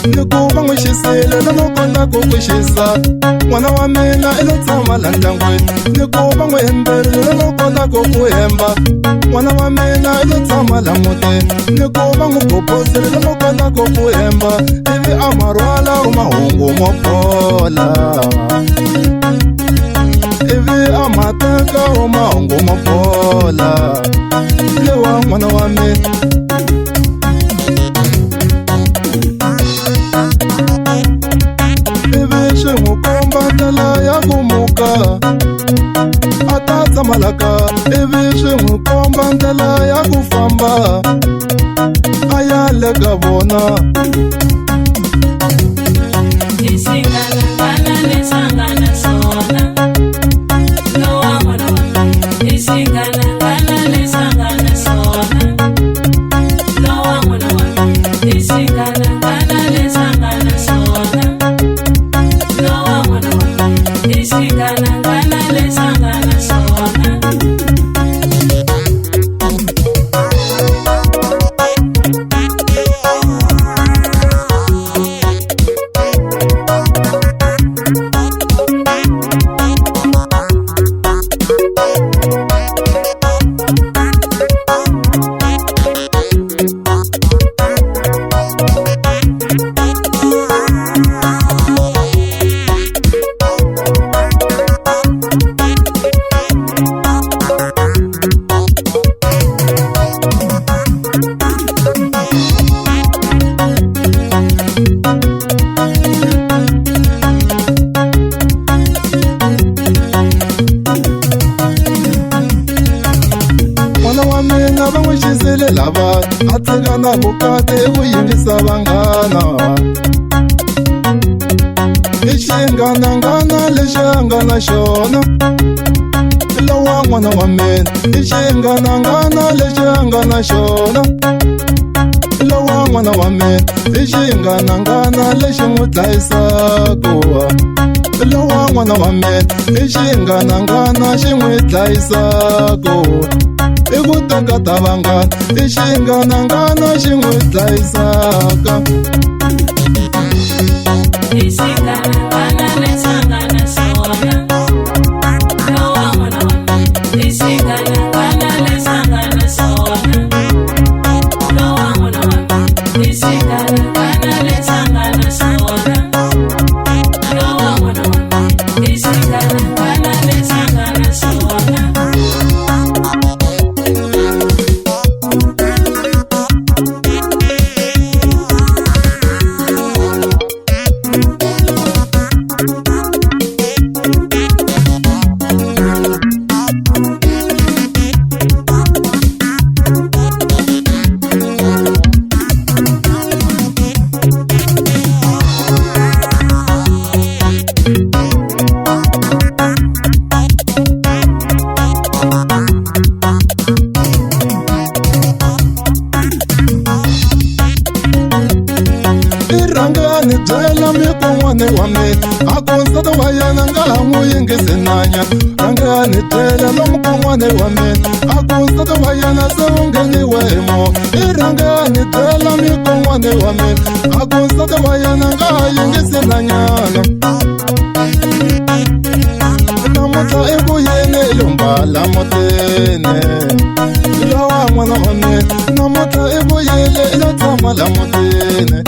Nikuva n'wishisile loko kota ku kwixisa n'wana wa mina I lo tshama la ndyangwini nikuva n'wi hemberile loko kota ku ku hemba n'wana wa mina I lo tshama la mutini nikuva n'wi boposile loko kota ku ku hemba ivi a marhwala mahungu mo bola ivi a mateka mahungu mo bola lewa n'wana wa mina ya kumuka ata tsamalaka ivi swi n'wi komba ndlela ya ku famba a ya le ka vona va n'wi xisile lava a tsekana vukati ku yingisa vanghana I xinghananghana lexi a nga na xona lowa n'wana wa mina I xinghananghana lexi a nga na xona lowa n'wana wa mina I xinghananghana lexi n'wi dlayisaku lowa n'wana wa mina I xinghananghana xi n'wi dlayisaku I ku teka ta vanghana I xinghananghana xi n'wi dlayisaka Ni byela mikon'wane wa mina a ku nsati wa yena nga ha n'wi yingisi nanya rhanga ni byela lomu kon'wane wa mina a ku nsati wa yena se u ngheniwe hi moya I rhanga ni byela mikon'wane wa mina a ku nsati wa yena nga ha yingisi nanyana namuntlha I vuyeni I lo mbala mutini lowa n'wana wa mina namuntlha I vuyile I lo tshama la mutini